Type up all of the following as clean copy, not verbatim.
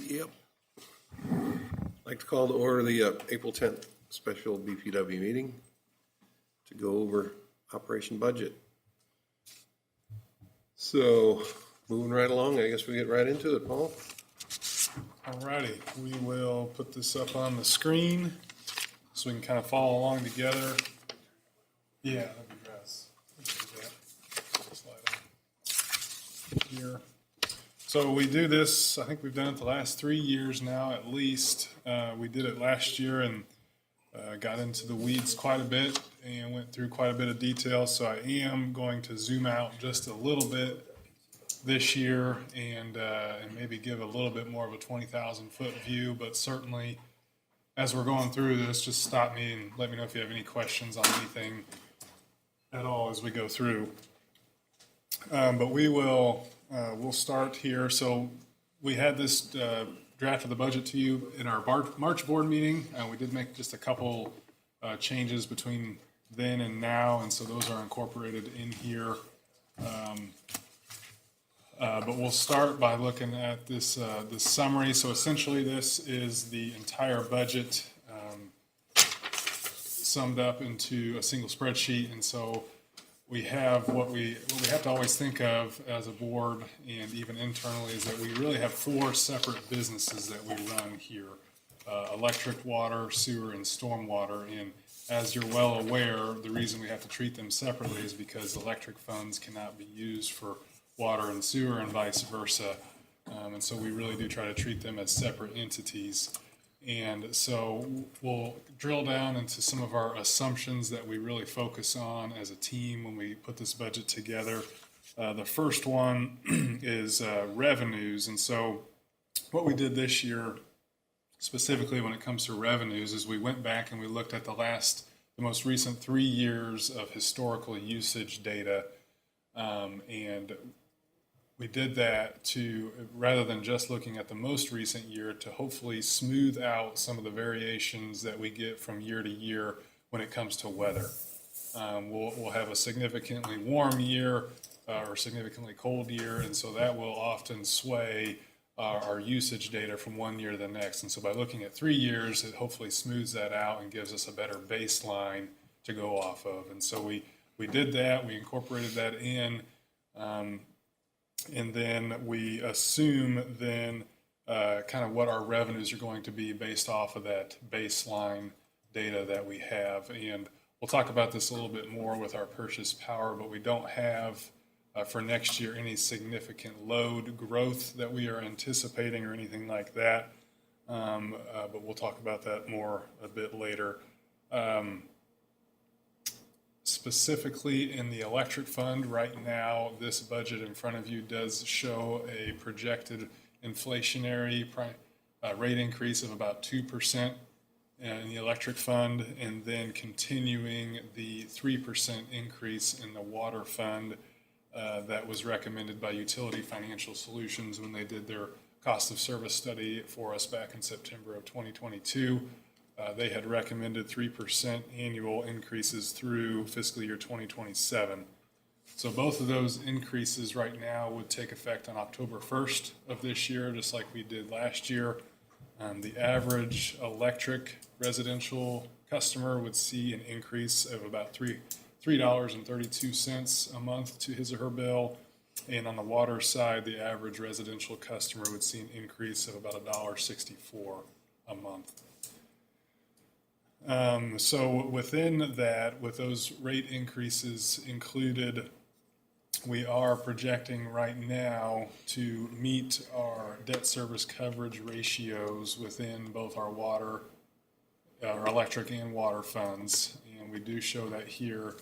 Yep. I'd like to call to order the April 10th special BPW meeting to go over operation budget. So moving right along, I guess we get right into it, Paul. Alrighty, we will put this up on the screen so we can kind of follow along together. Yeah, that'd be best. Slide on here. So we do this, I think we've done it the last 3 years now at least. We did it last year and got into the weeds quite a bit and went through quite a bit of detail. So I am going to zoom out just a little bit this year and maybe give a little bit more of a 20,000 foot view, but certainly as we're going through this, just stop me and let me know if you have any questions on anything at all as we go through. But we'll start here. So we had this draft of the budget to you in our March board meeting. We did make just a couple changes between then and now, and so those are incorporated in here. But we'll start by looking at this summary. So essentially this is the entire budget summed up into a single spreadsheet. And so we have what we have to always think of as a board and even internally is that we really have 4 separate businesses that we run here: electric, water, sewer, and stormwater. And as you're well aware, the reason we have to treat them separately is because electric funds cannot be used for water and sewer and vice versa. And so we really do try to treat them as separate entities. And so we'll drill down into some of our assumptions that we really focus on as a team when we put this budget together. The first one is revenues. And so what we did this year, specifically when it comes to revenues, is we went back and we looked at the most recent 3 years of historical usage data. And we did that to, rather than just looking at the most recent year, to hopefully smooth out some of the variations that we get from year to year when it comes to weather. We'll have a significantly warm year or significantly cold year, and so that will often sway our usage data from one year to the next. And so by looking at 3 years, it hopefully smooths that out and gives us a better baseline to go off of. And so we did that, we incorporated that in. And then we assume then kind of what our revenues are going to be based off of that baseline data that we have. And we'll talk about this a little bit more with our purchase power, but we don't have for next year any significant load growth that we are anticipating or anything like that. But we'll talk about that more a bit later. Specifically in the electric fund right now, this budget in front of you does show a projected inflationary rate increase of about 2% in the electric fund, and then continuing the 3% increase in the water fund that was recommended by Utility Financial Solutions when they did their cost of service study for us back in September of 2022. They had recommended 3% annual increases through fiscal year 2027. So both of those increases right now would take effect on October 1st of this year, just like we did last year. The average electric residential customer would see an increase of about $3.32 a month to his or her bill. And on the water side, the average residential customer would see an increase of about $1.64 a month. So within that, with those rate increases included, we are projecting right now to meet our debt service coverage ratios within both our electric and water funds. And we do show that here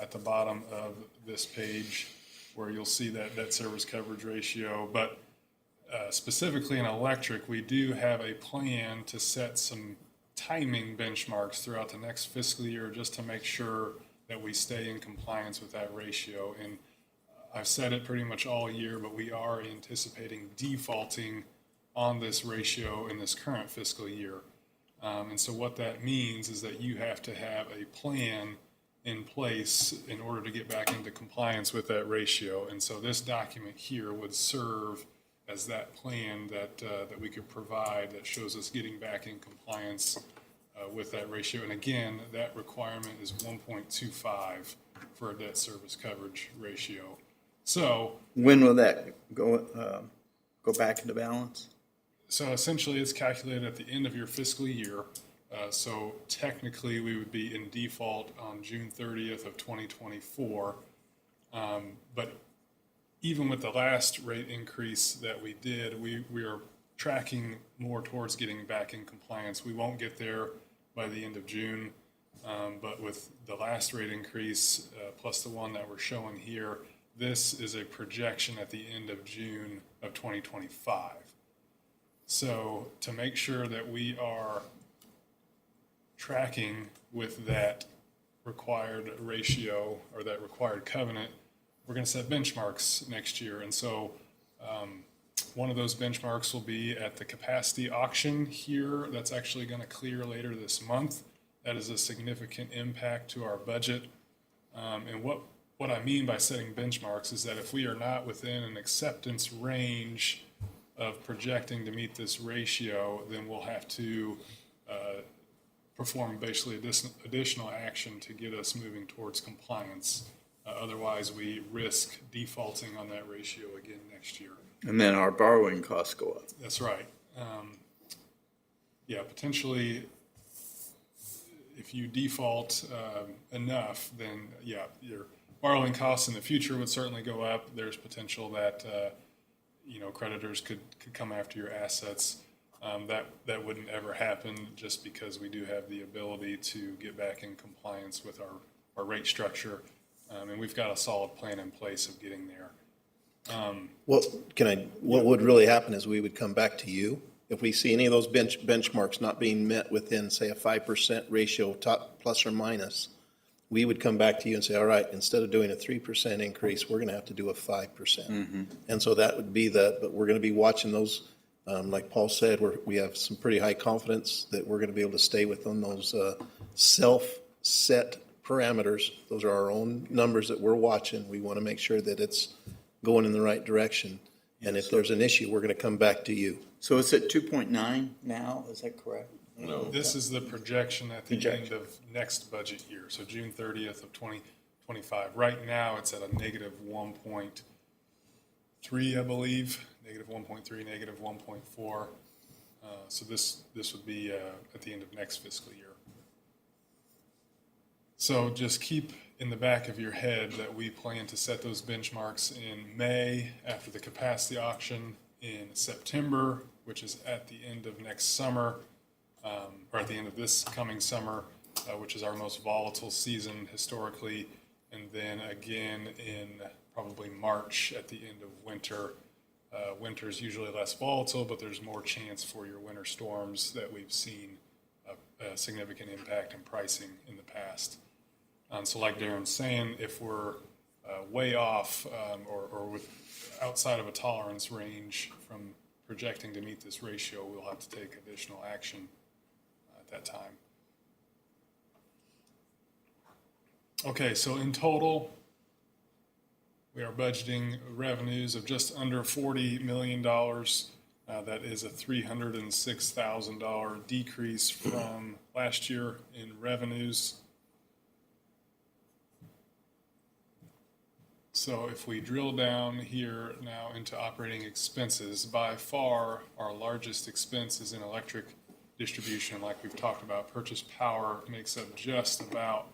at the bottom of this page where you'll see that debt service coverage ratio. But specifically in electric, we do have a plan to set some timing benchmarks throughout the next fiscal year just to make sure that we stay in compliance with that ratio. And I've said it pretty much all year, but we are anticipating defaulting on this ratio in this current fiscal year. And so what that means is that you have to have a plan in place in order to get back into compliance with that ratio. And so this document here would serve as that plan that we could provide that shows us getting back in compliance with that ratio. And again, that requirement is 1.25 for a debt service coverage ratio. So When will that go back into balance? So essentially, it's calculated at the end of your fiscal year. So technically, we would be in default on June 30th of 2024. But even with the last rate increase that we did, we are tracking more towards getting back in compliance. We won't get there by the end of June, but with the last rate increase plus the one that we're showing here, this is a projection at the end of June of 2025. So to make sure that we are tracking with that required ratio or that required covenant, we're going to set benchmarks next year. And so one of those benchmarks will be at the capacity auction here. That's actually going to clear later this month. That is a significant impact to our budget. And what I mean by setting benchmarks is that if we are not within an acceptance range of projecting to meet this ratio, then we'll have to perform basically additional action to get us moving towards compliance. Otherwise, we risk defaulting on that ratio again next year. And then our borrowing costs go up. That's right. Potentially, if you default enough, then your borrowing costs in the future would certainly go up. There's potential that creditors could come after your assets. That wouldn't ever happen just because we do have the ability to get back in compliance with our rate structure, and we've got a solid plan in place of getting there. What would really happen is we would come back to you if we see any of those benchmarks not being met within, say, a 5% ratio, top plus or minus. We would come back to you and say, all right, instead of doing a 3% increase, we're going to have to do a 5%. Mm-hmm. And so that would be but we're going to be watching those. Like Paul said, we have some pretty high confidence that we're going to be able to stay within those self-set parameters. Those are our own numbers that we're watching. We want to make sure that it's going in the right direction. And if there's an issue, we're going to come back to you. So it's at 2.9 now, is that correct? No. This is the projection at the end of next budget year, so June 30th of 2025. Right now, it's at a negative 1.3, I believe, negative 1.3, negative 1.4. So this would be at the end of next fiscal year. So just keep in the back of your head that we plan to set those benchmarks in May after the capacity auction, in September, which is at the end of next summer, or at the end of this coming summer, which is our most volatile season historically, and then again in probably March at the end of winter. Winter is usually less volatile, but there's more chance for your winter storms that we've seen a significant impact in pricing in the past. So like Darren's saying, if we're way off or with outside of a tolerance range from projecting to meet this ratio, we'll have to take additional action at that time. Okay, so in total, we are budgeting revenues of just under $40 million. That is a $306,000 decrease from last year in revenues. So if we drill down here now into operating expenses, by far our largest expense is in electric distribution. Like we've talked about, purchase power makes up just about,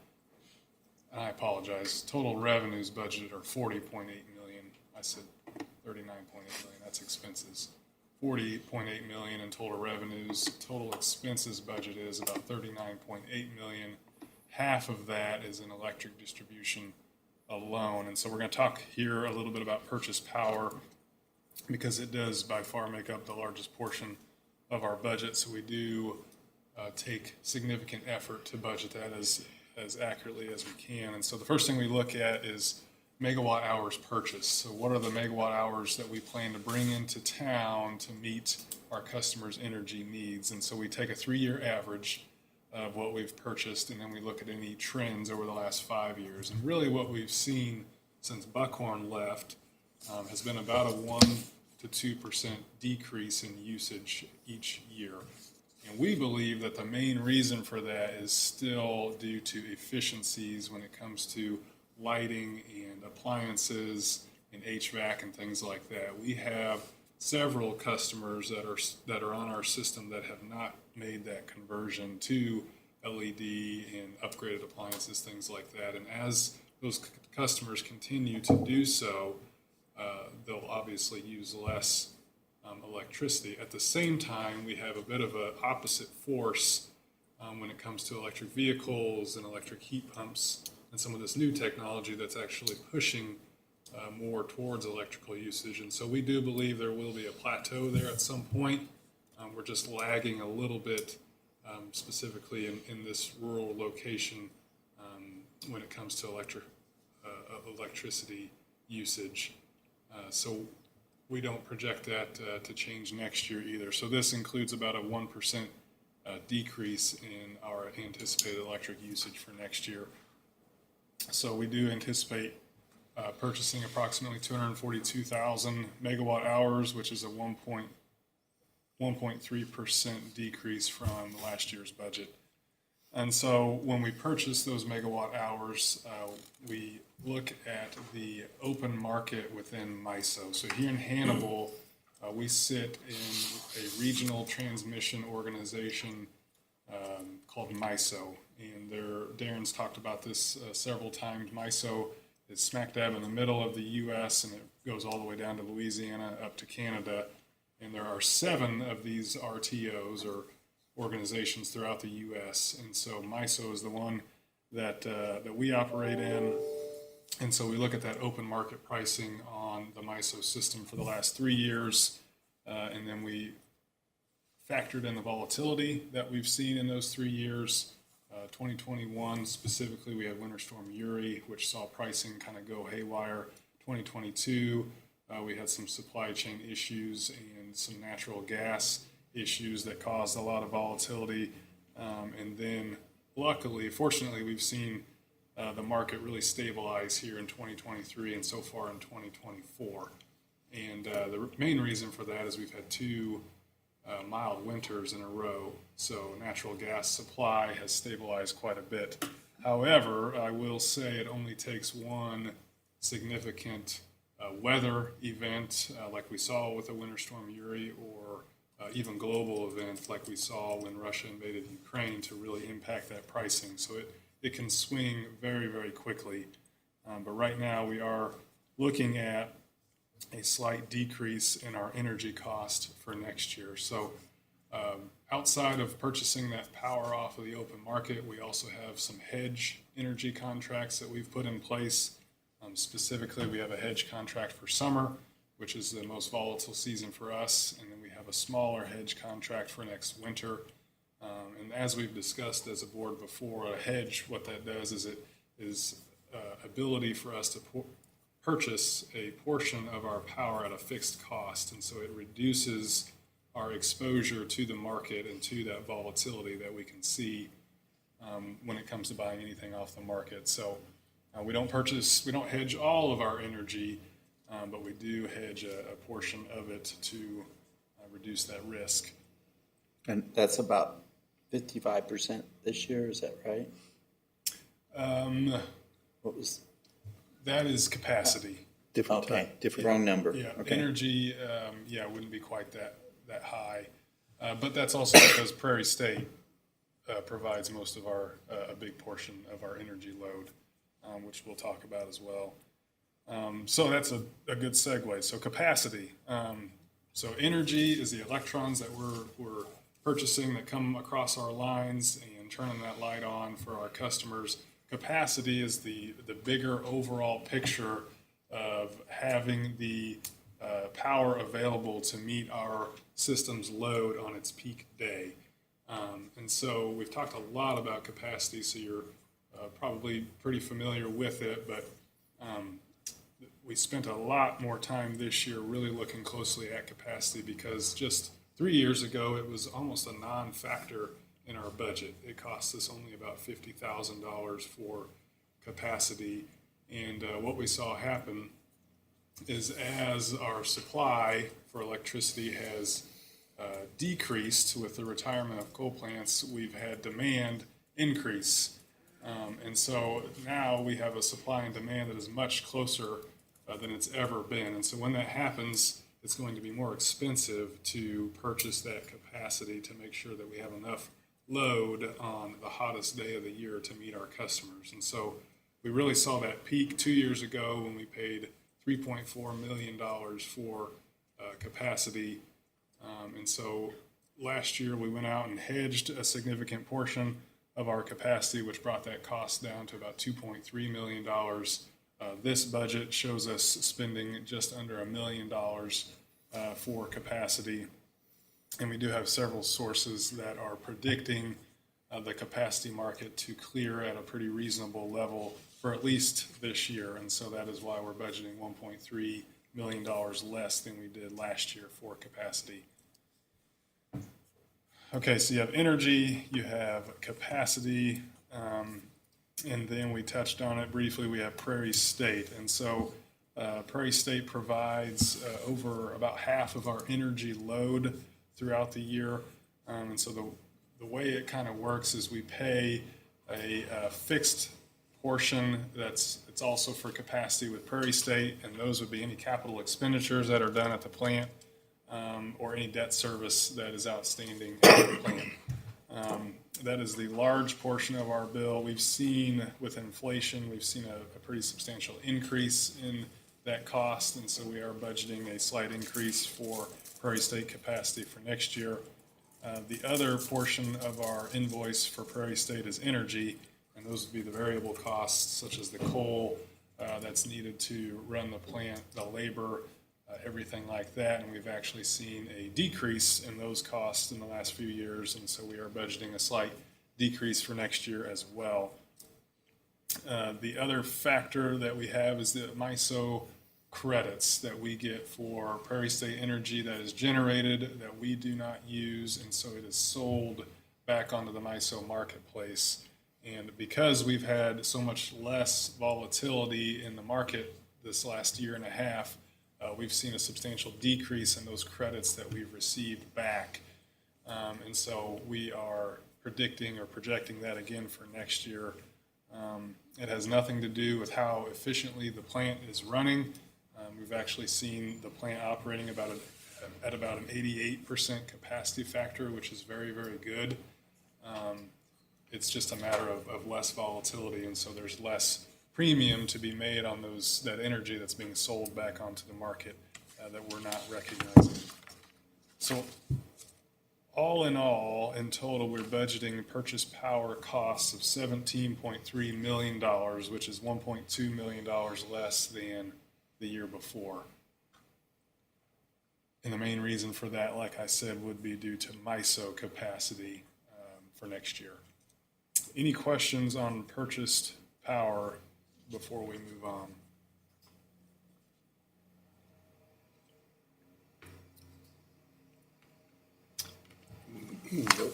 and I apologize, total revenues budgeted are $40.8 million. I said $39.8 million, that's expenses. $40.8 million in total revenues. Total expenses budget is about $39.8 million. Half of that is in electric distribution alone. And so we're going to talk here a little bit about purchase power because it does by far make up the largest portion of our budget. So we do take significant effort to budget that as accurately as we can. And so the first thing we look at is megawatt hours purchased. So what are the megawatt hours that we plan to bring into town to meet our customers' energy needs? And so we take a 3-year average of what we've purchased, and then we look at any trends over the last 5 years. And really what we've seen since Buckhorn left has been about a to 2% decrease in usage each year. And we believe that the main reason for that is still due to efficiencies when it comes to lighting and appliances and HVAC and things like that. We have several customers that are on our system that have not made that conversion to LED and upgraded appliances, things like that. And as those customers continue to do so, they'll obviously use less electricity. At the same time, we have a bit of an opposite force when it comes to electric vehicles and electric heat pumps and some of this new technology that's actually pushing more towards electrical usage. And so we do believe there will be a plateau there at some point. We're just lagging a little bit, specifically in this rural location when it comes to electricity usage. So we don't project that to change next year either. So this includes about a 1% decrease in our anticipated electric usage for next year. So we do anticipate purchasing approximately 242,000 megawatt hours, which is a 1.3% decrease from last year's budget. And so when we purchase those megawatt hours, we look at the open market within MISO. So here in Hannibal, we sit in a regional transmission organization called MISO. And Darren's talked about this several times. MISO is smack dab in the middle of the U.S., and it goes all the way down to Louisiana up to Canada. And there are 7 of these RTOs, or organizations, throughout the U.S. And so MISO is the one that we operate in. And so we look at that open market pricing on the MISO system for the last 3 years, and then we factored in the volatility that we've seen in those 3 years. 2021 specifically, we had Winter Storm Uri, which saw pricing kind of go haywire. 2022, we had some supply chain issues and some natural gas issues that caused a lot of volatility. And then fortunately, we've seen the market really stabilize here in 2023 and so far in 2024. And the main reason for that is we've had 2 mild winters in a row, so natural gas supply has stabilized quite a bit. However, I will say it only takes one significant weather event like we saw with the Winter Storm Uri, or even global event like we saw when Russia invaded Ukraine, to really impact that pricing. So it can swing very, very quickly. But right now we are looking at a slight decrease in our energy cost for next year. So outside of purchasing that power off of the open market, we also have some hedge energy contracts that we've put in place. Specifically, we have a hedge contract for summer, which is the most volatile season for us, and then we have a smaller hedge contract for next winter. And as we've discussed as a board before, a hedge, what that does is it is ability for us to purchase a portion of our power at a fixed cost, and so it reduces our exposure to the market and to that volatility that we can see when it comes to buying anything off the market. So we don't hedge all of our energy, but we do hedge a portion of it to reduce that risk. And that's about 55% this year, is that right? What was? That is capacity. Different Okay, time. different, wrong number. Yeah, Okay. energy, wouldn't be quite that high. But that's also because Prairie State provides most of a big portion of our energy load, which we'll talk about as well. So that's a good segue. So capacity. So energy is the electrons that we're purchasing that come across our lines and turning that light on for our customers. Capacity is the bigger overall picture of having the power available to meet our system's load on its peak day. And so we've talked a lot about capacity, so you're probably pretty familiar with it, but we spent a lot more time this year really looking closely at capacity, because just 3 years ago it was almost a non-factor in our budget. It cost us only about $50,000 for capacity. And what we saw happen is as our supply for electricity has decreased with the retirement of coal plants, we've had demand increase. And so now we have a supply and demand that is much closer than it's ever been. And so when that happens, it's going to be more expensive to purchase that capacity to make sure that we have enough load on the hottest day of the year to meet our customers. And so we really saw that peak 2 years ago when we paid $3.4 million for capacity. And so last year we went out and hedged a significant portion of our capacity, which brought that cost down to about $2.3 million. This budget shows us spending just under $1 million for capacity. And we do have several sources that are predicting the capacity market to clear at a pretty reasonable level for at least this year. And so that is why we're budgeting $1.3 million less than we did last year for capacity. Okay, so you have energy, you have capacity, and then we touched on it briefly, we have Prairie State. And so Prairie State provides over about half of our energy load throughout the year. And so the way it kind of works is we pay a fixed portion it's also for capacity with Prairie State, and those would be any capital expenditures that are done at the plant, or any debt service that is outstanding at the plant. That is the large portion of our bill. We've seen with inflation, we've seen a pretty substantial increase in that cost, and so we are budgeting a slight increase for Prairie State capacity for next year. The other portion of our invoice for Prairie State is energy, and those would be the variable costs such as the coal that's needed to run the plant, the labor, everything like that. And we've actually seen a decrease in those costs in the last few years, and so we are budgeting a slight decrease for next year as well. The other factor that we have is the MISO credits that we get for Prairie State energy that is generated that we do not use, and so it is sold back onto the MISO marketplace. And because we've had so much less volatility in the market this last year and a half, we've seen a substantial decrease in those credits that we've received back. And so we are predicting or projecting that again for next year. It has nothing to do with how efficiently the plant is running. We've actually seen the plant operating at about an 88% capacity factor, which is very, very good. It's just a matter of less volatility, and so there's less premium to be made on that energy that's being sold back onto the market that we're not recognizing. So all in all, in total, we're budgeting purchase power costs of $17.3 million, which is $1.2 million less than the year before. And the main reason for that, like I said, would be due to MISO capacity for next year. Any questions on purchased power before we move on?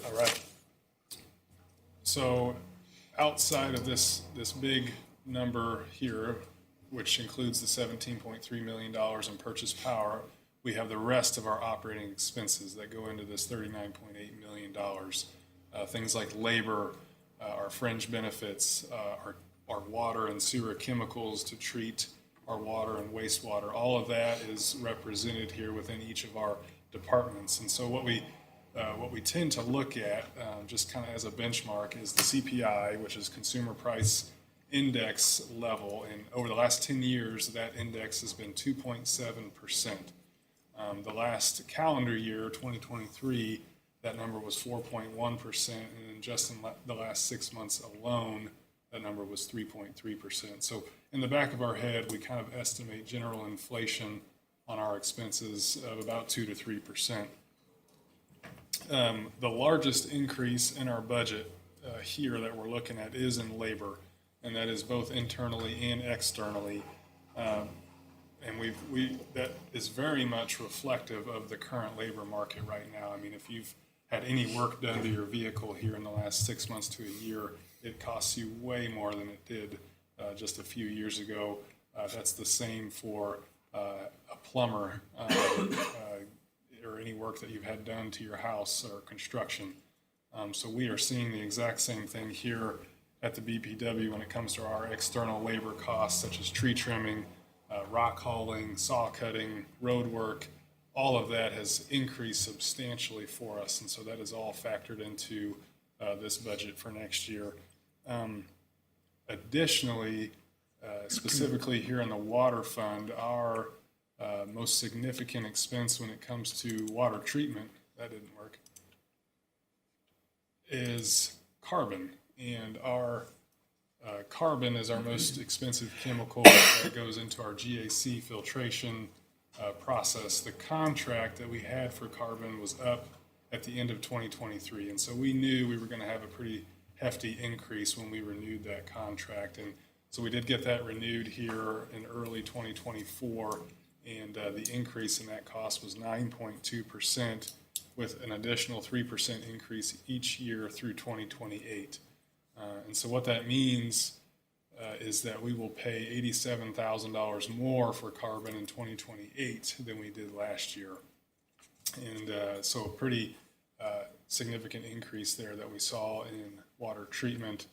All right. So outside of this big number here, which includes the $17.3 million in purchase power, we have the rest of our operating expenses that go into this $39.8 million. Things like labor, our fringe benefits, our water and sewer chemicals to treat our water and wastewater. All of that is represented here within each of our departments. And so what we tend to look at, just kind of as a benchmark, is the CPI, which is Consumer Price Index level. And over the last 10 years, that index has been 2.7%. The last calendar year, 2023, that number was 4.1%, and then just in the last 6 months alone, that number was 3.3%. So in the back of our head, we kind of estimate general inflation on our expenses of about 2 to 3%. The largest increase in our budget here that we're looking at is in labor, and that is both internally and externally. And that is very much reflective of the current labor market right now. I mean, if you've had any work done to your vehicle here in the last 6 months to a year, it costs you way more than it did just a few years ago. That's the same for a plumber, or any work that you've had done to your house or construction. So we are seeing the exact same thing here at the BPW when it comes to our external labor costs, such as tree trimming, rock hauling, saw cutting, road work. All of that has increased substantially for us, and so that is all factored into this budget for next year. Additionally, specifically here in the water fund, our most significant expense when it comes to water treatment, that didn't work, is carbon. And our carbon is our most expensive chemical that goes into our GAC filtration process. The contract that we had for carbon was up at the end of 2023, and so we knew we were going to have a pretty hefty increase when we renewed that contract. And so we did get that renewed here in early 2024, and the increase in that cost was 9.2%, with an additional 3% increase each year through 2028. And so what that means is that we will pay $87,000 more for carbon in 2028 than we did last year. And so a pretty significant increase there that we saw in water treatment.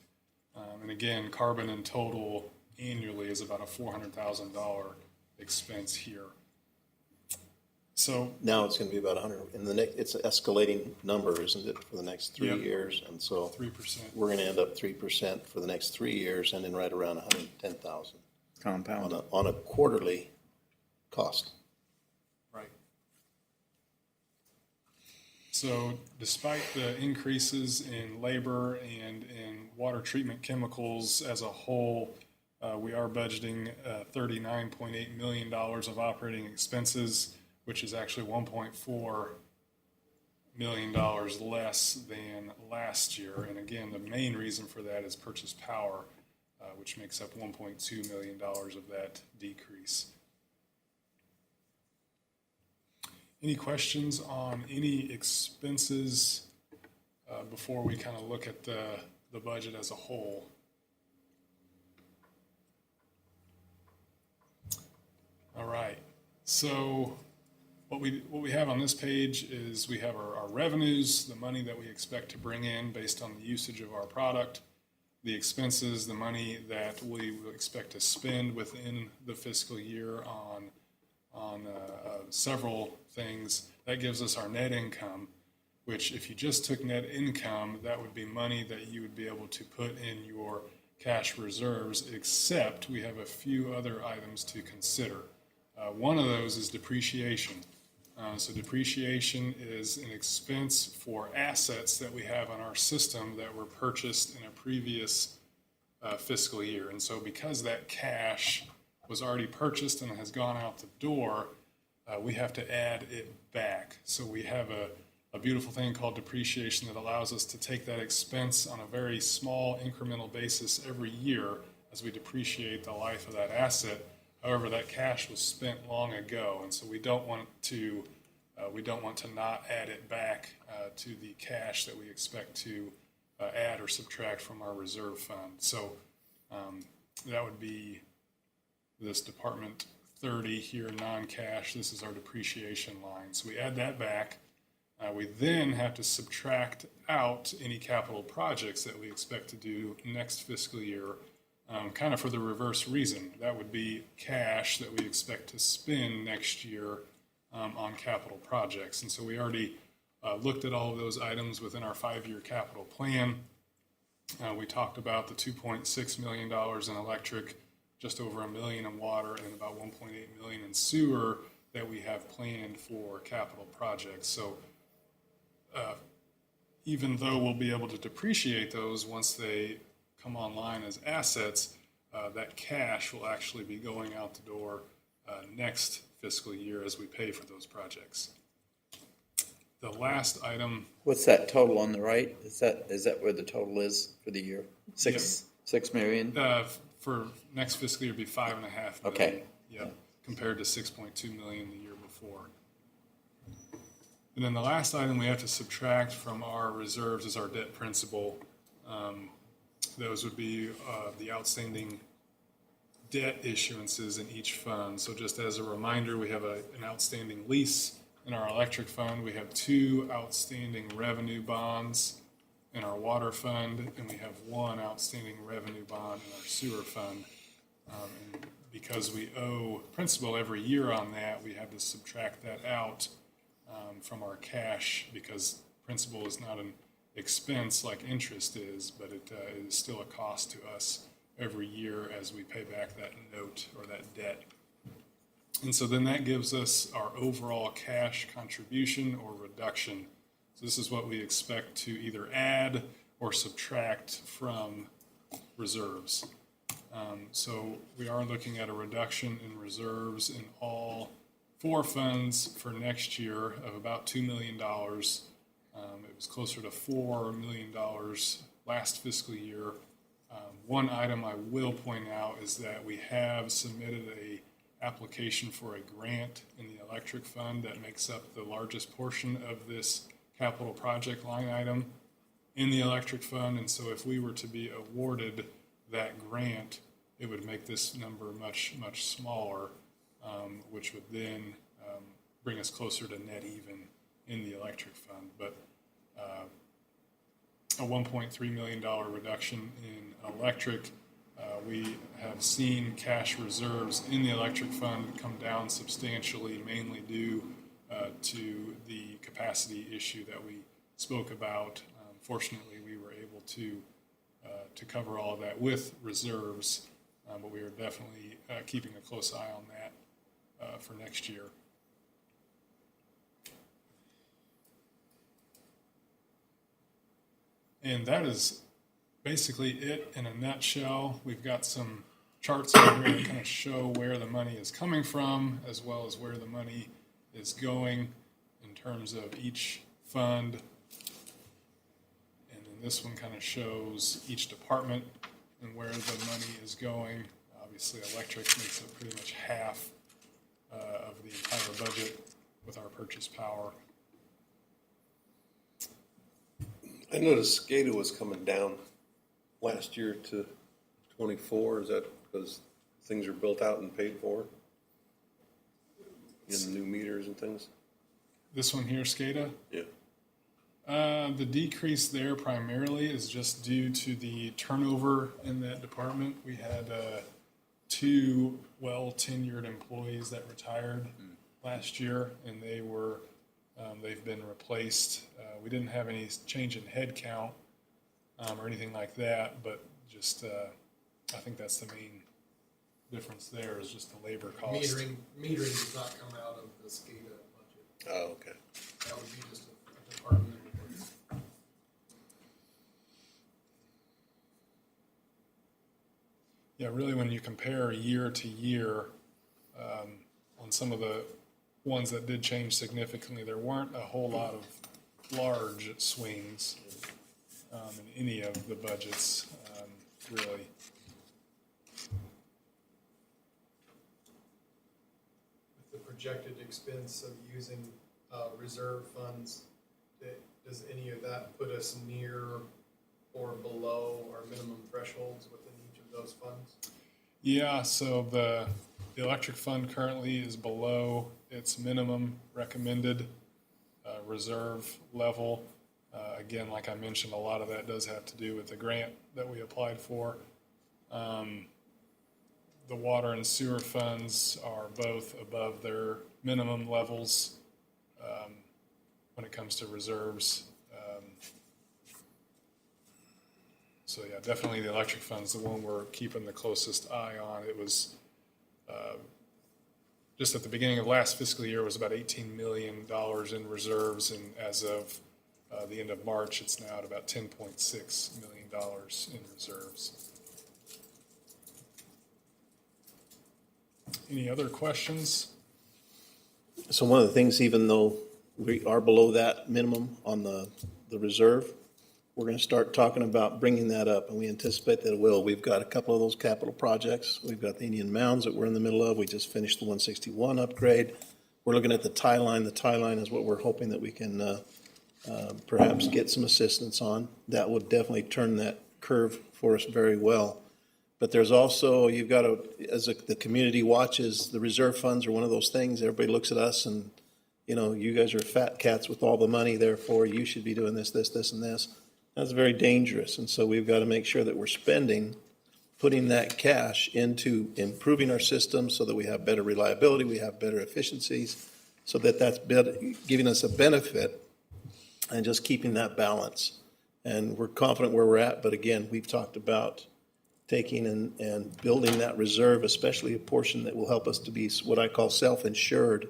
And again, carbon in total annually is about a $400,000 expense here. So Now it's going to be about 100, in the next, it's an escalating number, isn't it, for the next 3 Yep. years? And so 3%. we're going to end up 3% for the next 3 years, and then right around 110,000 Compound. on a quarterly cost. Right. So despite the increases in labor and in water treatment chemicals as a whole, we are budgeting $39.8 million of operating expenses, which is actually $1.4 million less than last year. And again, the main reason for that is purchase power, which makes up $1.2 million of that decrease. Any questions on any expenses before we kind of look at the budget as a whole? All right. So what we have on this page is we have our revenues, the money that we expect to bring in based on the usage of our product, the expenses, the money that we will expect to spend within the fiscal year on several things. That gives us our net income, which if you just took net income, that would be money that you would be able to put in your cash reserves, except we have a few other items to consider. One of those is depreciation. So depreciation is an expense for assets that we have on our system that were purchased in a previous fiscal year. And so because that cash was already purchased and has gone out the door, we have to add it back. So we have a beautiful thing called depreciation that allows us to take that expense on a very small incremental basis every year as we depreciate the life of that asset. However, that cash was spent long ago, and so we don't want to not add it back to the cash that we expect to add or subtract from our reserve fund. So that would be this Department 30 here, non-cash. This is our depreciation line. So we add that back. We then have to subtract out any capital projects that we expect to do next fiscal year. Kind of for the reverse reason. That would be cash that we expect to spend next year on capital projects. And so we already looked at all of those items within our 5-year capital plan. We talked about the $2.6 million in electric, just over $1 million in water, and about $1.8 million in sewer that we have planned for capital projects. So even though we'll be able to depreciate those once they come online as assets, that cash will actually be going out the door next fiscal year as we pay for those projects. The last item. What's that total on the right? Is that where the total is for the year? $6 million? For next fiscal year, be $5.5 million. Okay. Yeah, compared to $6.2 million the year before. And then the last item we have to subtract from our reserves is our debt principal. Those would be the outstanding debt issuances in each fund. So just as a reminder, we have an outstanding lease in our electric fund. We have 2 outstanding revenue bonds in our water fund, and we have 1 outstanding revenue bond in our sewer fund. And because we owe principal every year on that, we have to subtract that out from our cash, because principal is not an expense like interest is, but it is still a cost to us every year as we pay back that note or that debt. And so then that gives us our overall cash contribution or reduction. So this is what we expect to either add or subtract from reserves. So we are looking at a reduction in reserves in all 4 funds for next year of about $2 million. It was closer to $4 million last fiscal year. One item I will point out is that we have submitted a application for a grant in the electric fund that makes up the largest portion of this capital project line item in the electric fund. And so if we were to be awarded that grant, it would make this number much, much smaller, which would then bring us closer to net even in the electric fund. But a $1.3 million reduction in electric. We have seen cash reserves in the electric fund come down substantially, mainly due to the capacity issue that we spoke about. Fortunately, we were able to cover all of that with reserves, but we are definitely keeping a close eye on that for next year. And that is basically it in a nutshell. We've got some charts over here that kind of show where the money is coming from, as well as where the money is going in terms of each fund. And then this one kind of shows each department and where the money is going. Obviously, electric makes up pretty much half of the entire budget with our purchase power. I noticed SCADA was coming down last year to 24. Is that because things are built out and paid for in new meters and things? This one here, SCADA? Yeah. The decrease there primarily is just due to the turnover in that department. We had 2 well-tenured employees that retired last year, and they've been replaced. We didn't have any change in head count or anything like that, but just I think that's the main difference there is just the labor cost. Metering does not come out of the SCADA budget. Oh, okay. That would be just a department. Yeah, really when you compare year to year, on some of the ones that did change significantly, there weren't a whole lot of large swings in any of the budgets, really. With the projected expense of using reserve funds, does any of that put us near or below our minimum thresholds within each of those funds? Yeah, so the electric fund currently is below its minimum recommended reserve level. Again, like I mentioned, a lot of that does have to do with the grant that we applied for. The water and sewer funds are both above their minimum levels when it comes to reserves. So yeah, definitely the electric fund's the one we're keeping the closest eye on. It was just at the beginning of last fiscal year, it was about $18 million in reserves, and as of the end of March, it's now at about $10.6 million in reserves. Any other questions? So one of the things, even though we are below that minimum on the reserve, we're going to start talking about bringing that up, and we anticipate that it will. We've got a couple of those capital projects. We've got the Indian Mounds that we're in the middle of. We just finished the 161 upgrade. We're looking at the tie line. The tie line is what we're hoping that we can perhaps get some assistance on. That would definitely turn that curve for us very well. But there's also, you've got to, the community watches, the reserve funds are one of those things. Everybody looks at us and, you guys are fat cats with all the money, therefore you should be doing this, this, this, and this. That's very dangerous. And so we've got to make sure that we're putting that cash into improving our system so that we have better reliability, we have better efficiencies, so that that's giving us a benefit and just keeping that balance. And we're confident where we're at, but again, we've talked about taking and building that reserve, especially a portion that will help us to be what I call self-insured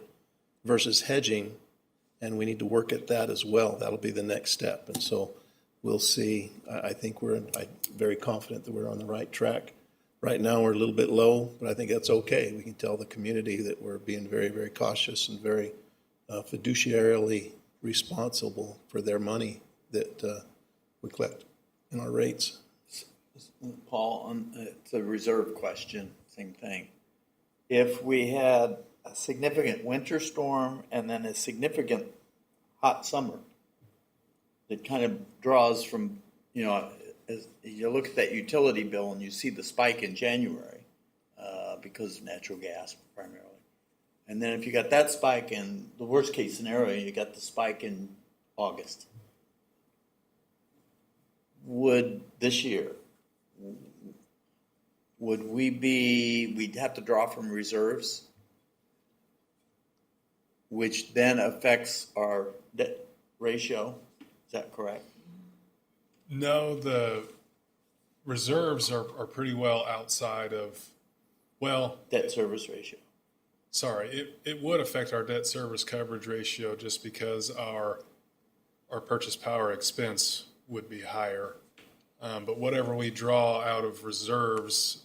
versus hedging, and we need to work at that as well. That'll be the next step. And so we'll see. I think I'm very confident that we're on the right track. Right now, we're a little bit low, but I think that's okay. We can tell the community that we're being very, very cautious and very fiduciarily responsible for their money that we collect in our rates. Paul, it's a reserve question, same thing. If we had a significant winter storm and then a significant hot summer, that kind of draws from, as you look at that utility bill and you see the spike in January because of natural gas primarily. And then if you got that spike in the worst case scenario, you got the spike in August. This year, we'd have to draw from reserves, which then affects our debt ratio. Is that correct? No, the reserves are pretty well outside of, Debt service ratio. sorry, it would affect our debt service coverage ratio just because our purchase power expense would be higher. But whatever we draw out of reserves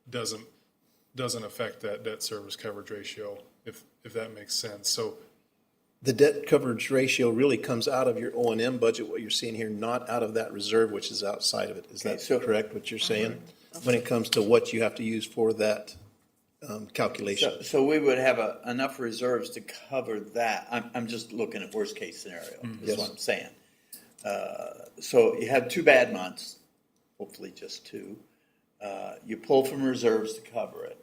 doesn't affect that debt service coverage ratio, if that makes sense. So The debt coverage ratio really comes out of your O&M budget, what you're seeing here, not out of that reserve, which is outside of it. Is that correct, what you're saying? When it comes to what you have to use for that calculation? So we would have enough reserves to cover that. I'm just looking at worst case scenario, is what I'm saying. So you have 2 bad months, hopefully just 2. You pull from reserves to cover it.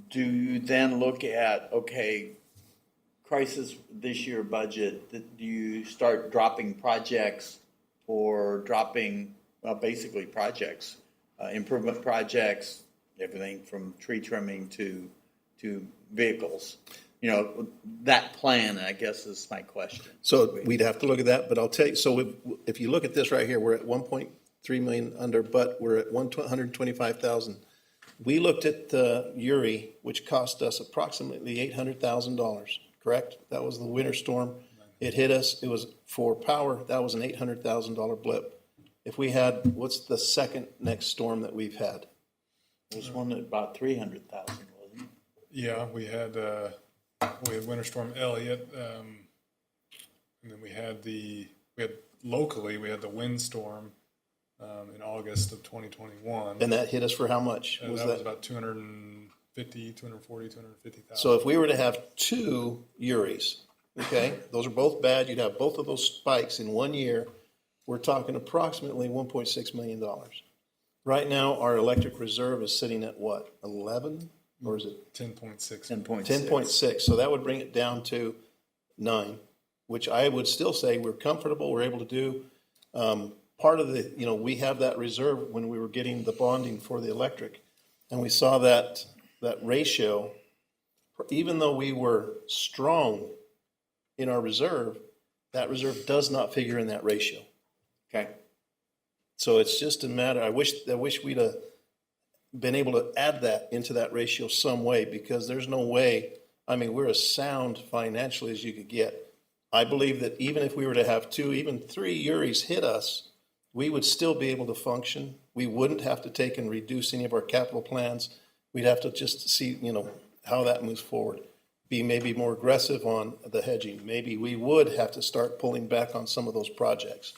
Do you then look at, crisis this year budget, do you start dropping projects or dropping, basically projects, improvement projects, everything from tree trimming to vehicles? That plan, I guess, is my question. So we'd have to look at that, but I'll tell you, so if you look at this right here, we're at 1.3 million under, but we're at 125,000. We looked at the Uri, which cost us approximately $800,000, correct? That was the winter storm. It hit us, it was for power, that was an $800,000 blip. If we had, what's the second next storm that we've had? There was one at about 300,000, wasn't it? yeah, we had Winter Storm Elliott, and then we had locally we had the windstorm in August of 2021. And that hit us for how much? That was about 250,000. So if we were to have 2 Uris, okay, those are both bad, you'd have both of those spikes in 1 year, we're talking approximately $1.6 million. Right now, our electric reserve is sitting at what, 11? Or is it 10.6. 10.6? So that would bring it down to 9, which I would still say we're comfortable, we're able to do. Part of the, we have that reserve when we were getting the bonding for the electric. And we saw that ratio, even though we were strong in our reserve, that reserve does not figure in that ratio. Okay. So it's just a matter, I wish we'd have been able to add that into that ratio some way, because there's no way, we're as sound financially as you could get. I believe that even if we were to have 2, even 3 Uris hit us, we would still be able to function. We wouldn't have to take and reduce any of our capital plans. We'd have to just see, how that moves forward. Be maybe more aggressive on the hedging. Maybe we would have to start pulling back on some of those projects.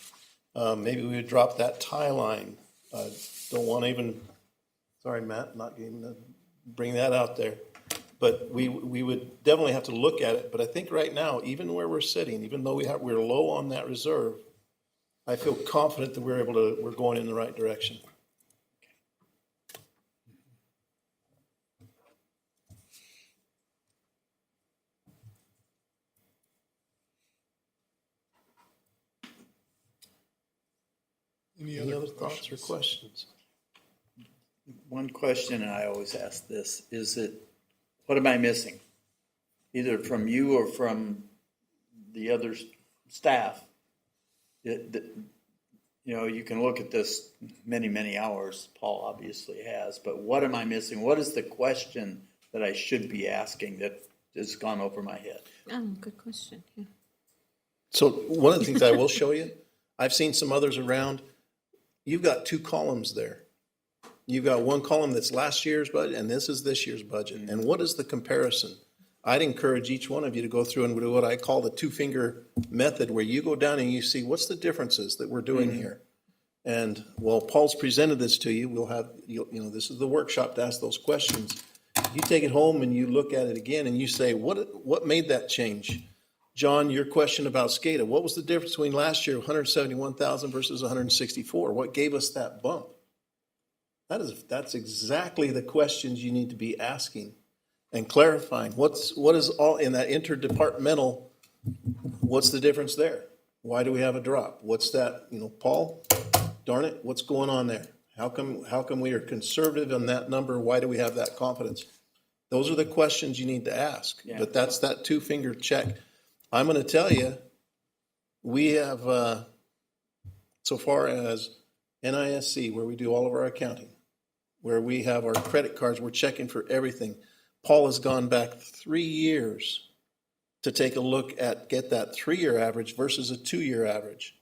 Maybe we would drop that tie line. Don't want to even, sorry, Matt, not going to bring that out there. But we would definitely have to look at it. But I think right now, even where we're sitting, even though we're low on that reserve, I feel confident that we're going in the right direction. Any other thoughts or questions? One question, and I always ask this, is it, what am I missing? Either from you or from the other staff. You know, you can look at this many hours, Paul obviously has, but what am I missing? What is the question that I should be asking that has gone over my head? Good question, yeah. So one of the things I will show you, I've seen some others around. You've got two columns there. You've got one column that's last year's budget, and this is this year's budget. And what is the comparison? I'd encourage each one of you to go through and do what I call the two-finger method, where you go down and you see what's the differences that we're doing here. And while Paul's presented this to you, we'll have, you know, this is the workshop to ask those questions. You take it home and you look at it again and you say, what made that change? John, your question about SCADA, what was the difference between last year, 171,000 versus 164? What gave us that bump? That's exactly the questions you need to be asking and clarifying. What is all in that interdepartmental, what's the difference there? Why do we have a drop? What's that, you know, Paul, darn it, what's going on there? How come we are conservative on that number? Why do we have that confidence? Those are the questions you need to ask. Yeah. But that's that two-finger check. I'm going to tell you, we have, so far as NISC, where we do all of our accounting, where we have our credit cards, we're checking for everything. Paul has gone back 3 years to take a look at, get that 3-year average versus a 2-year average.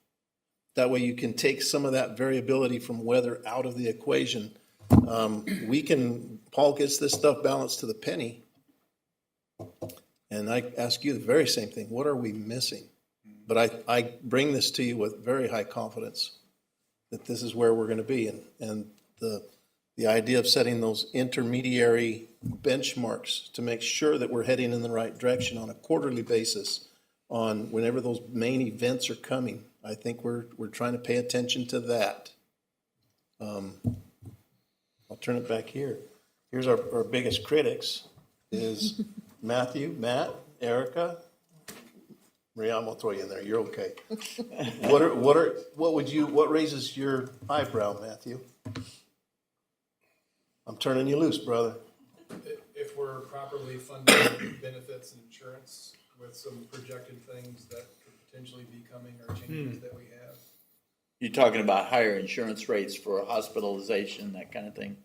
That way you can take some of that variability from weather out of the equation. Paul gets this stuff balanced to the penny. And I ask you the very same thing. What are we missing? But I bring this to you with very high confidence that this is where we're going to be. And the idea of setting those intermediary benchmarks to make sure that we're heading in the right direction on a quarterly basis on whenever those main events are coming. I think we're trying to pay attention to that. I'll turn it back here. Here's our biggest critics is Matthew, Matt, Erica. Maria, I'm gonna throw you in there. You're okay. What raises your eyebrow, Matthew? I'm turning you loose, brother. If we're properly funding benefits and insurance with some projected things that could potentially be coming or changes that we have. You're talking about higher insurance rates for hospitalization, that kind of thing?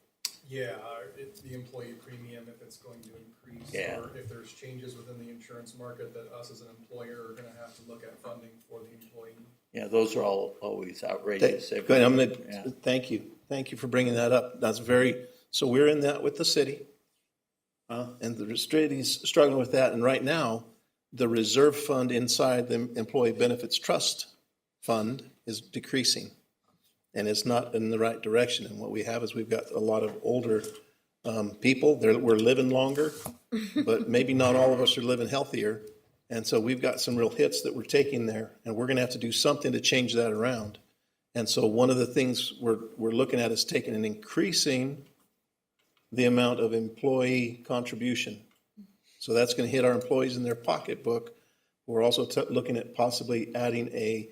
Yeah, it's the employee premium, if it's going to increase. Yeah. Or if there's changes within the insurance market that us as an employer are gonna have to look at funding for the employee. Yeah, those are all always outrageous. Good. I'm gonna, Yeah. thank you. Thank you for bringing that up. So we're in that with the city. And the city's struggling with that. And right now, the reserve fund inside the Employee Benefits Trust Fund is decreasing. And it's not in the right direction. And what we have is we've got a lot of older people. We're living longer, but maybe not all of us are living healthier. And so we've got some real hits that we're taking there. And we're going to have to do something to change that around. And so one of the things we're looking at is taking and increasing the amount of employee contribution. So that's going to hit our employees in their pocketbook. We're also looking at possibly adding a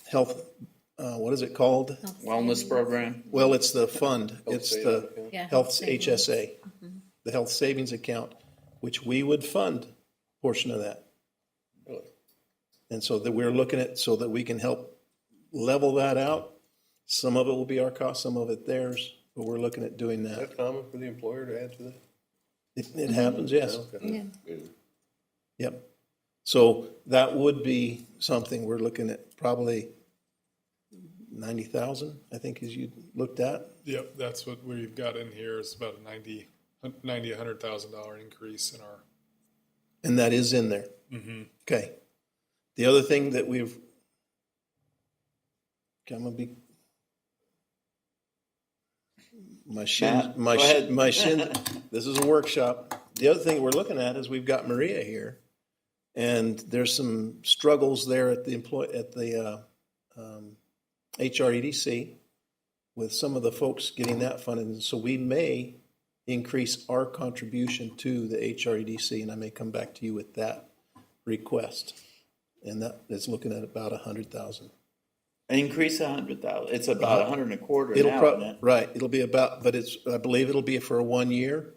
health, what is it called? Wellness program? Well, it's the fund. It's the Yeah, health savings. HSA, the health savings account, which we would fund a portion of that. And so that we're looking at so that we can help level that out. Some of it will be our cost, some of it theirs, but we're looking at doing Is that. that common for the employer to add to that? It happens, yes. Yeah. Yep. So that would be something we're looking at, probably 90,000, I think, as you looked at. Yep, that's what we've got in here is about a $100,000 increase in our. And that is in there. Okay. The other thing that I'm gonna be, Matt, go ahead. this is a workshop. The other thing we're looking at is we've got Maria here, and there's some struggles there at the HREDC with some of the folks getting that funded. And so we may increase our contribution to the HREDC, and I may come back to you with that request. And that is looking at about 100,000. Increase 100,000. It's about 125 It'll now, isn't it? right, it'll be about, but I believe it'll be for 1 year.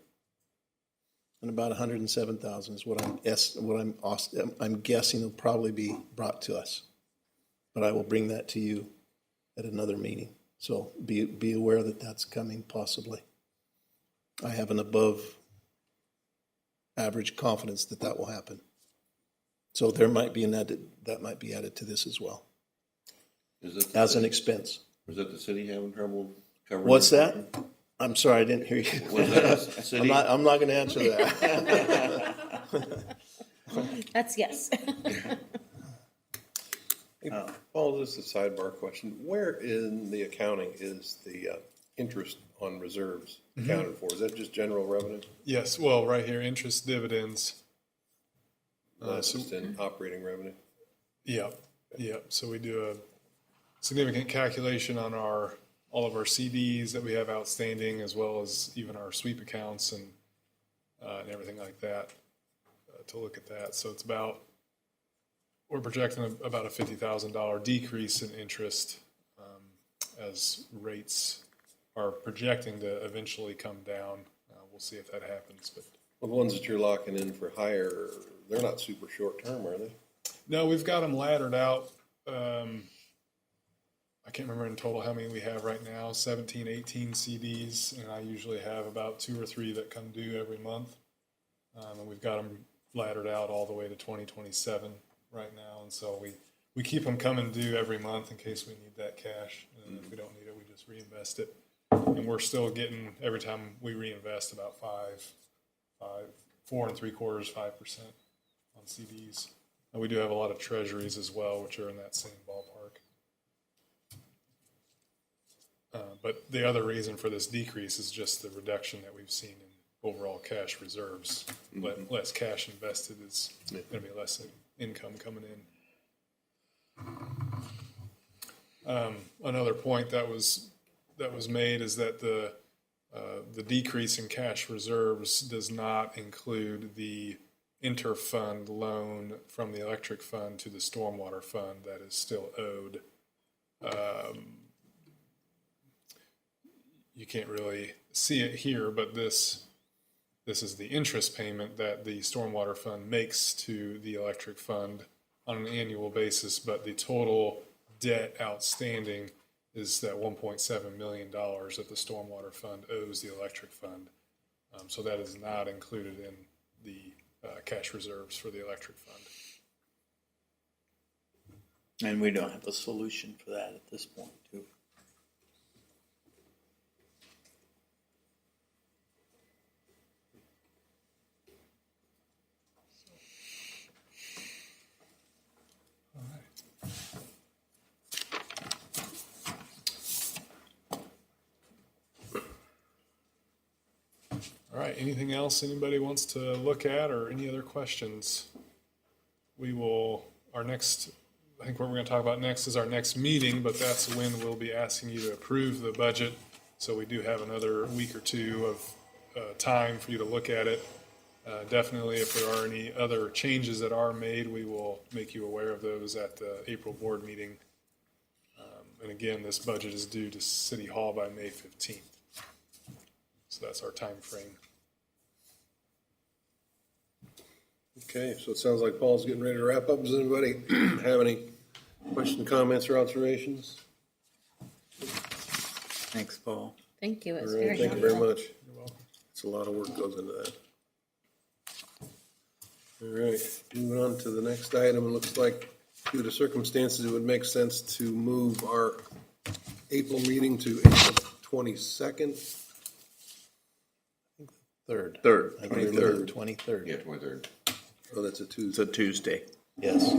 And about 107,000 is what I'm guessing will probably be brought to us. But I will bring that to you at another meeting. So be aware that that's coming possibly. I have an above average confidence that that will happen. So there might be that might be added to this as well. Is it As an expense. Was that the city having trouble covering? What's that? I'm sorry, I didn't hear you. Was that a city? I'm not gonna answer that. That's yes. Paul, this is a sidebar question. Where in the accounting is the interest on reserves accounted for? Is that just general revenue? Yes, well, right here, interest dividends. Not just in operating revenue? Yeah, yeah. So we do a significant calculation on all of our CDs that we have outstanding, as well as even our sweep accounts and everything like that to look at that. So it's we're projecting about a $50,000 decrease in interest as rates are projecting to eventually come down. We'll see if that happens, but. Well, the ones that you're locking in for higher, they're not super short term, are they? No, we've got them laddered out. I can't remember in total how many we have right now, 17, 18 CDs, and I usually have about 2 or 3 that come due every month. And we've got them laddered out all the way to 2027 right now, and so we keep them coming due every month in case we need that cash, and if we don't need it, we just reinvest it. And we're still getting, every time we reinvest, about 4 3/4, 5% on CDs. And we do have a lot of treasuries as well, which are in that same ballpark. But the other reason for this decrease is just the reduction that we've seen in overall cash reserves. Less cash invested is going to be less income coming in. Another point that was made is that the decrease in cash reserves does not include the inter-fund loan from the electric fund to the stormwater fund that is still owed. You can't really see it here, but this is the interest payment that the stormwater fund makes to the electric fund on an annual basis, but the total debt outstanding is that $1.7 million that the stormwater fund owes the electric fund. So that is not included in the cash reserves for the electric fund. And we don't have a solution for that at this point, too. All right, anything else anybody wants to look at or any other questions? I think what we're going to talk about next is our next meeting, but that's when we'll be asking you to approve the budget. So we do have another week or two of time for you to look at it. Definitely, if there are any other changes that are made, we will make you aware of those at the April board meeting. And again, this budget is due to City Hall by May 15th. So that's our time frame. Okay, so it sounds like Paul's getting ready to wrap up. Does anybody have any questions, comments, or observations? Thanks, Paul. Thank you. All It's right, very thank you very helpful. much. It's a lot of work goes into that. All right, moving on to the next item. It looks like due to circumstances, it would make sense to move our April meeting to April 22nd. Third. Third. I believe it was the 23rd. Yeah, 23rd. Oh, that's a It's Tuesday. a Tuesday. Yes.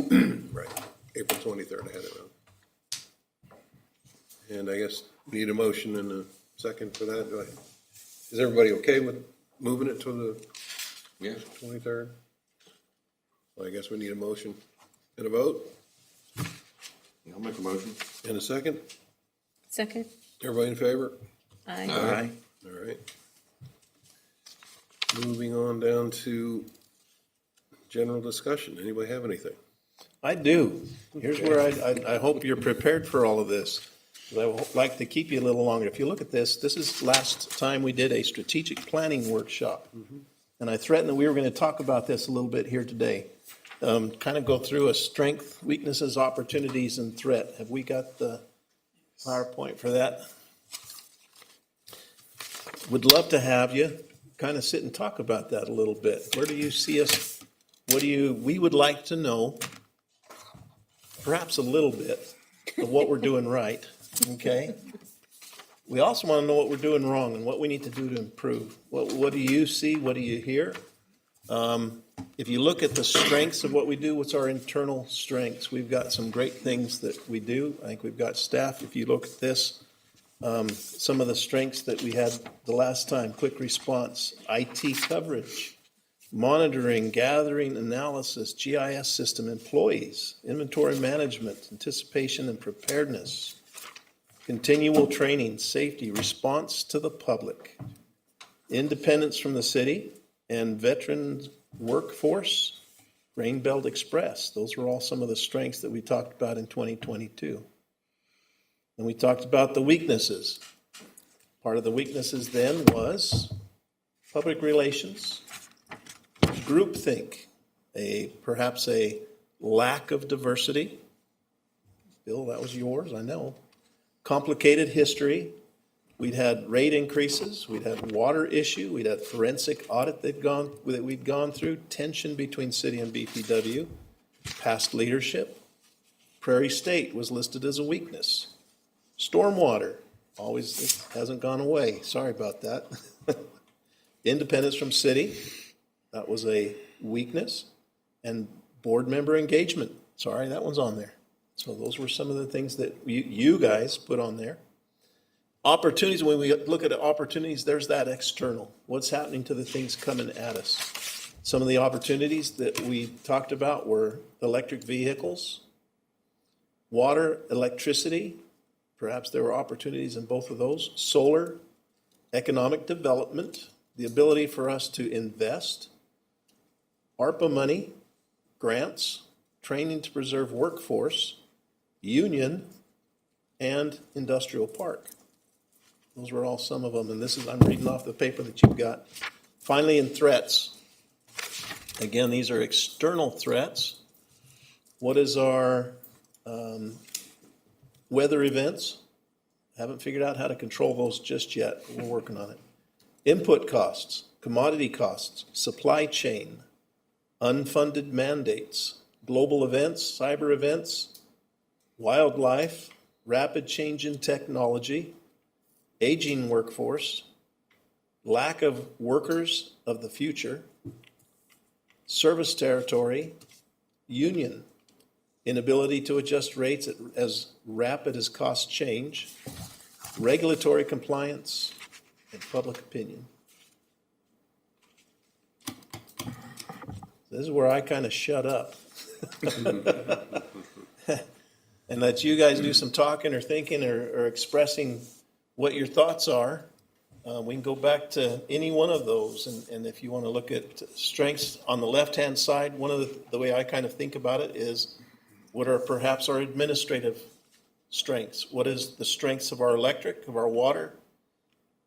Right, April 23rd, I had it wrong. And I guess we need a motion and a second for that. Is everybody okay with moving it to the Yeah. 23rd? Well, I guess we need a motion and a vote. I'll make a motion. In a second? Second? Everybody in favor? Aye. Aye. All right. Moving on down to general discussion. Anybody have anything? I do. Here's where I hope you're prepared for all of this. 'Cause I would like to keep you a little longer. If you look at this is last time we did a strategic planning workshop. And I threatened that we were going to talk about this a little bit here today. Kind of go through a strength, weaknesses, opportunities, and threat. Have we got the PowerPoint for that? Would love to have you kind of sit and talk about that a little bit. Where do you see us? We would like to know, perhaps a little bit, of what we're doing right, okay? We also want to know what we're doing wrong and what we need to do to improve. What do you see? What do you hear? If you look at the strengths of what we do, what's our internal strengths? We've got some great things that we do. I think we've got staff. If you look at this, some of the strengths that we had the last time: quick response, IT coverage, monitoring, gathering, analysis, GIS system, employees, inventory management, anticipation and preparedness, continual training, safety, response to the public, independence from the city, and veterans workforce, Grain Belt Express. Those were all some of the strengths that we talked about in 2022. And we talked about the weaknesses. Part of the weaknesses then was public relations, groupthink, perhaps a lack of diversity. Bill, that was yours, I know. Complicated history. We'd had rate increases. We'd had water issue. We'd had forensic audit that we'd gone through. Tension between city and BPW. Past leadership. Prairie State was listed as a weakness. Stormwater, it hasn't gone away. Sorry about that. Independence from city. That was a weakness. And board member engagement. Sorry, that one's on there. So those were some of the things that you guys put on there. Opportunities, when we look at opportunities, there's that external. What's happening to the things coming at us? Some of the opportunities that we talked about were electric vehicles, water, electricity. Perhaps there were opportunities in both of those. Solar, economic development, the ability for us to invest, ARPA money, grants, training to preserve workforce, union, and industrial park. Those were all some of them, and I'm reading off the paper that you've got. Finally, in threats. Again, these are external threats. What is our weather events? Haven't figured out how to control those just yet. We're working on it. Input costs, commodity costs, supply chain, unfunded mandates, global events, cyber events, wildlife, rapid change in technology, aging workforce, lack of workers of the future, service territory, union, inability to adjust rates as rapid as costs change, regulatory compliance, and public opinion. This is where I kind of shut up and let you guys do some talking or thinking or expressing what your thoughts are. We can go back to any one of those, and if you want to look at strengths on the left-hand side, one of the way I kind of think about it is what are perhaps our administrative strengths? What is the strengths of our electric, of our water?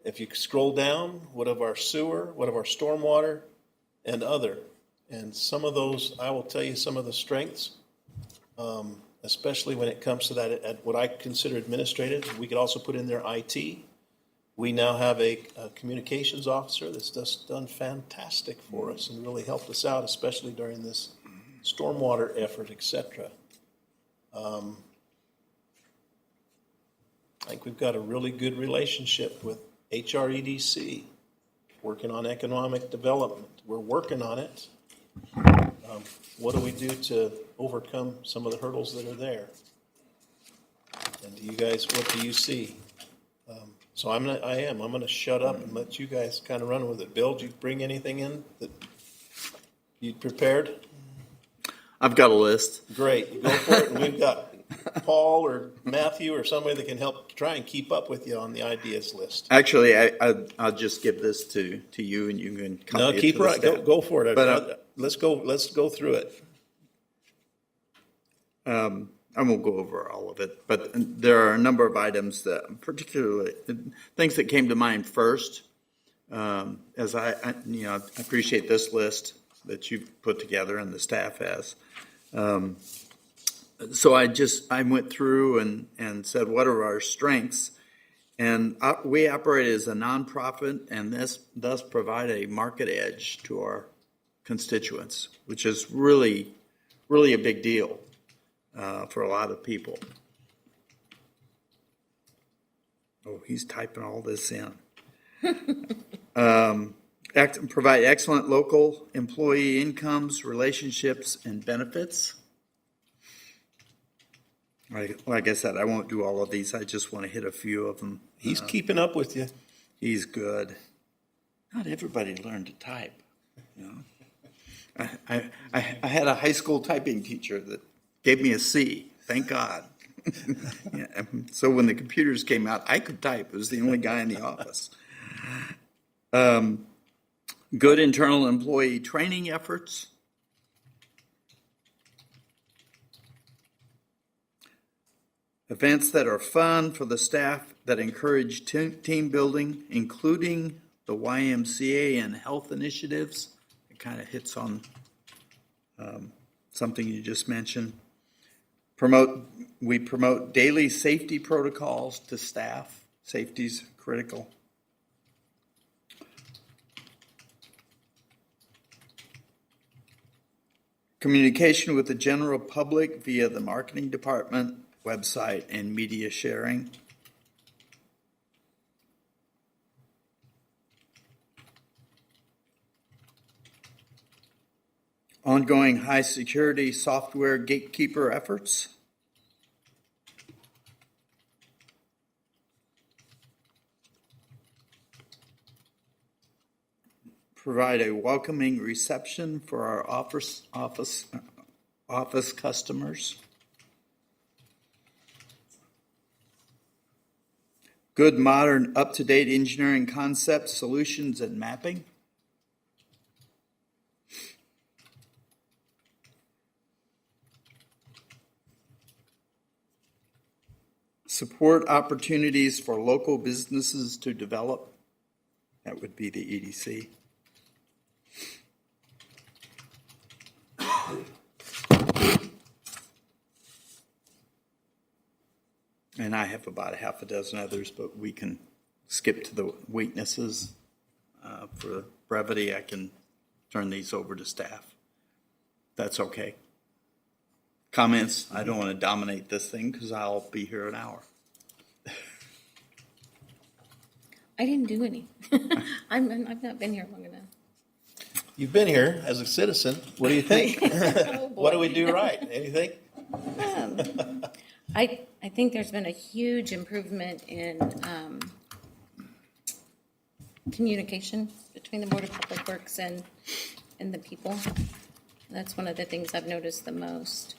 If you scroll down, what of our sewer, what of our stormwater, and other. And some of those, I will tell you some of the strengths, especially when it comes to that, at what I consider administrative. We could also put in there IT. We now have a communications officer that's just done fantastic for us and really helped us out, especially during this stormwater effort, etc. I think we've got a really good relationship with HREDC, working on economic development. We're working on it. What do we do to overcome some of the hurdles that are there? And do you guys, what do you see? So I'm going to shut up and let you guys kind of run with it. Bill, did you bring anything in that you prepared? I've got a list. Great, go for it. And we've got Paul or Matthew or somebody that can help try and keep up with you on the ideas list. Actually, I'll just give this to you and you can No, copy it keep to the right, go, staff. go for it. But, Let's go through it. I won't go over all of it, but there are a number of items that particularly, things that came to mind first. As I appreciate this list that you've put together and the staff has. So I went through and said, what are our strengths? And we operate as a nonprofit and thus provide a market edge to our constituents, which is really, really a big deal for a lot of people. Oh, he's typing all this in. Provide excellent local employee incomes, relationships, and benefits. Like I said, I won't do all of these. I just want to hit a few of them. He's keeping up with you. He's good. Not everybody learned to type. You know? I had a high school typing teacher that gave me a C. Thank God. Yeah, so when the computers came out, I could type. I was the only guy in the office. Good internal employee training efforts. Events that are fun for the staff that encourage team building, including the YMCA and health initiatives. It kind of hits on something you just mentioned. We promote daily safety protocols to staff. Safety's critical. Communication with the general public via the marketing department, website, and media sharing. Ongoing high security software gatekeeper efforts. Provide a welcoming reception for our office customers. Good, modern, up-to-date engineering concepts, solutions, and mapping. Support opportunities for local businesses to develop. That would be the EDC. And I have about a half a dozen others, but we can skip to the weaknesses. For brevity, I can turn these over to staff. That's okay. Comments? I don't want to dominate this thing because I'll be here an hour. I didn't do any. I've not been here long enough. You've been here as a citizen. What do you think? Oh, boy. What do we do right? Anything? I think there's been a huge improvement in communication between the Board of Public Works and the people. That's one of the things I've noticed the most.